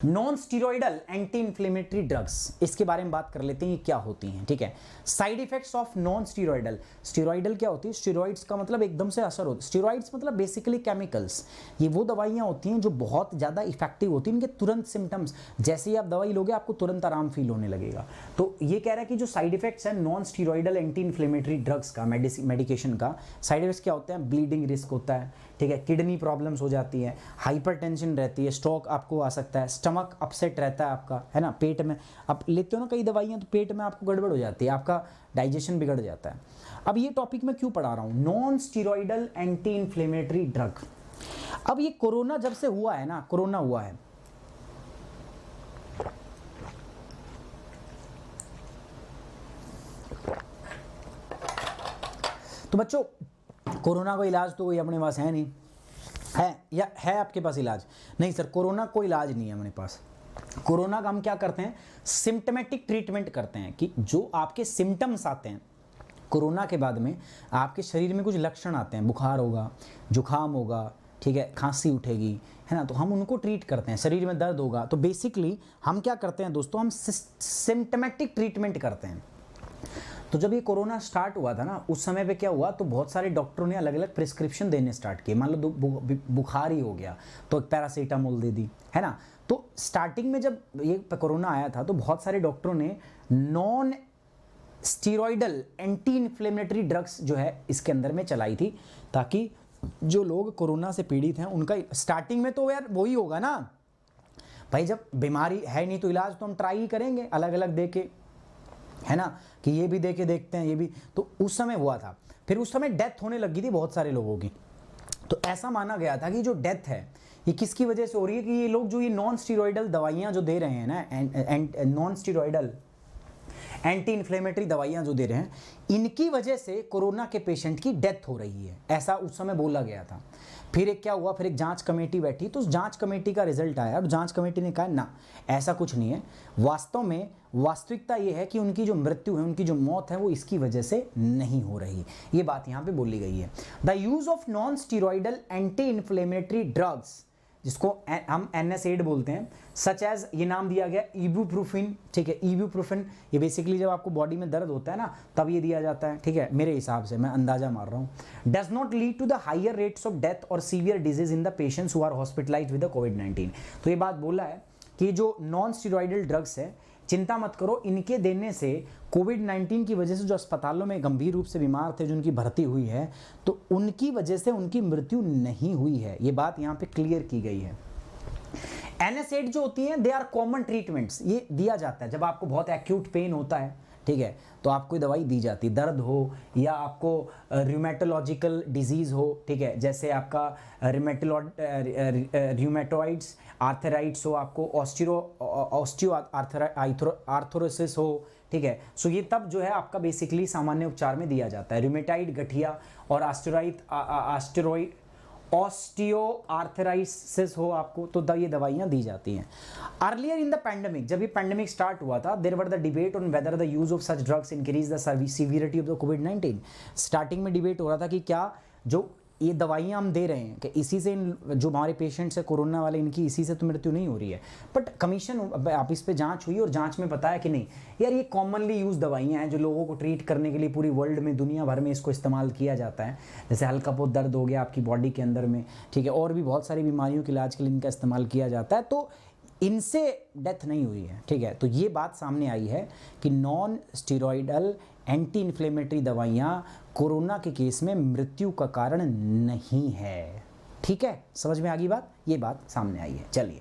Non steroidal anti inflammatory drugs, इसके बारे में बात कर लेते हैं, ये क्या होती हैं। ठीक है, side effects of non steroidal. Steroidal क्या होती है? स्टीरॉइड्स का मतलब एकदम से असर होता है। स्टीरॉइड्स मतलब बेसिकली केमिकल्स। ये वो दवाइयाँ होती हैं जो बहुत ज़्यादा इफेक्टिव होती हैं, इनके तुरंत सिम्टम्स, जैसे ही आप दवाई लोगे आपको तुरंत आराम फील होने लगेगा। तो ये कह रहा है कि जो साइड इफेक्ट्स हैं non steroidal anti inflammatory drugs का, मेडिकेशन का, साइड इफेक्ट्स क्या होते हैं? ब्लीडिंग रिस्क होता है, ठीक है, किडनी प्रॉब्लम्स हो जाती है, हाइपरटेंशन रहती है, स्ट्रोक आपको आ सकता है, स्टमक अपसेट रहता है आपका, है ना, पेट में आप लेते हो ना कई दवाइयाँ तो पेट में आपको गड़बड़ हो जाती है, आपका डाइजेशन बिगड़ जाता है। अब ये टॉपिक मैं क्यों पढ़ा रहा हूँ? Non steroidal anti inflammatory drug. अब ये कोरोना जब से हुआ है ना, कोरोना हुआ है, तो बच्चों कोरोना का इलाज तो कोई अपने पास है नहीं, है या है आपके पास इलाज? नहीं सर, कोरोना कोई इलाज नहीं है अपने पास। कोरोना का हम क्या करते हैं? सिम्टमेटिक ट्रीटमेंट करते हैं, कि जो आपके सिम्टम्स आते हैं कोरोना के बाद में, आपके शरीर में कुछ लक्षण आते हैं, बुखार होगा, जुखाम होगा, ठीक है, खांसी उठेगी, है ना, तो हम उनको ट्रीट करते हैं। शरीर में दर्द होगा तो बेसिकली हम क्या करते हैं दोस्तों? हम सिम्टमेटिक ट्रीटमेंट करते हैं। तो जब ये कोरोना स्टार्ट हुआ था ना, उस समय पे क्या हुआ, तो बहुत सारे डॉक्टरों ने अलग अलग प्रिस्क्रिप्शन देने स्टार्ट किए। मान लो बुखार ही हो गया तो पैरासीटामोल दे दी, है ना। तो स्टार्टिंग में जब ये कोरोना आया था तो बहुत सारे डॉक्टरों ने non steroidal anti inflammatory drugs जो है इसके अंदर में चलाई थी, ताकि जो लोग कोरोना से पीड़ित हैं उनका स्टार्टिंग में तो यार वही होगा ना भाई, जब बीमारी है नहीं तो इलाज तो हम ट्राई ही करेंगे अलग अलग दे के, है ना, कि ये भी दे के देखते हैं, ये भी। तो उस समय हुआ था, फिर उस समय डेथ होने लगी थी बहुत सारे लोगों की। तो ऐसा माना गया था कि जो डेथ है ये किसकी वजह से हो रही है? कि ये लोग जो ये नॉन स्टीरॉयडल दवाइयाँ जो दे रहे हैं ना, नॉन स्टीरॉयडल एंटी इन्फ्लेमेटरी दवाइयाँ जो दे रहे हैं, इनकी वजह से कोरोना के पेशेंट की डेथ हो रही है, ऐसा उस समय बोला गया था। फिर एक क्या हुआ, फिर एक जांच कमेटी बैठी, तो उस जांच कमेटी का रिजल्ट आया और जांच कमेटी ने कहा ना, ऐसा कुछ नहीं है, वास्तव में वास्तविकता ये है कि उनकी जो मृत्यु है, उनकी जो मौत है, वो इसकी वजह से नहीं हो रही। ये बात यहाँ पे बोली गई है। The use of non steroidal anti inflammatory drugs, जिसको हम NSAID बोलते हैं, सच एज, ये नाम दिया गया इबुप्रोफेन, ठीक है, इबुप्रोफेन, ये बेसिकली जब आपको बॉडी में दर्द होता है ना तब ये दिया जाता है, ठीक है, मेरे हिसाब से, मैं अंदाजा मार रहा हूँ। Does not lead to the higher rates of death और severe disease in the patients who are hospitalised with the कोविड-19। तो ये बात बोला है कि जो नॉन स्टीरॉयडल ड्रग्स है, चिंता मत करो, इनके देने से कोविड-19 की वजह से जो अस्पतालों में गंभीर रूप से बीमार थे, जो उनकी भर्ती हुई है, तो उनकी वजह से उनकी मृत्यु नहीं हुई है। ये बात यहाँ पे क्लियर की गई है। NSAID जो होती हैं, दे आर कॉमन ट्रीटमेंट्स, ये दिया जाता है जब आपको बहुत एक्यूट पेन होता है, ठीक है, तो आपको ये दवाई दी जाती है, दर्द हो या आपको रिमेटोलॉजिकल डिजीज़ हो, ठीक है, जैसे आपका रिमेटोइड्स आर्थराइट्स हो, आपको ऑस्टियो आर्थरोसिस हो, ठीक है, सो ये तब जो है आपका बेसिकली सामान्य उपचार में दिया जाता है। रिमेटाइड गठिया और ऑस्टियो आर्थराइसिस हो आपको, तो ये दवाइयां दी जाती हैं। अर्लियर इन द पैंडेमिक, जब ये पैंडेमिक स्टार्ट हुआ था, there were the debate on whether the use of such drugs increase the severity of the कोविड-19। स्टार्टिंग में डिबेट हो रहा था कि क्या जो ये दवाइयां हम दे रहे हैं कि इसी से जो हमारे पेशेंट्स है कोरोना वाले, इनकी इसी से तो मृत्यु नहीं हो रही है। बट कमीशन आप इस पे जांच हुई और जांच में बताया कि नहीं यार, ये कॉमनली यूज दवाइयां हैं जो लोगों को ट्रीट करने के लिए पूरी वर्ल्ड में, दुनिया भर में इसको इस्तेमाल किया जाता है। जैसे हल्का बहुत दर्द हो गया आपकी बॉडी के अंदर में, ठीक है, और भी बहुत सारी बीमारियों के इलाज के लिए इनका इस्तेमाल किया जाता है, तो इनसे डेथ नहीं हुई है, ठीक है। तो ये बात सामने आई है कि नॉन स्टीरॉयडल एंटी इन्फ्लेमेटरी दवाइयाँ कोरोना के केस में मृत्यु का कारण नहीं है, ठीक है, समझ में आ गई बात? ये बात सामने आई है। चलिए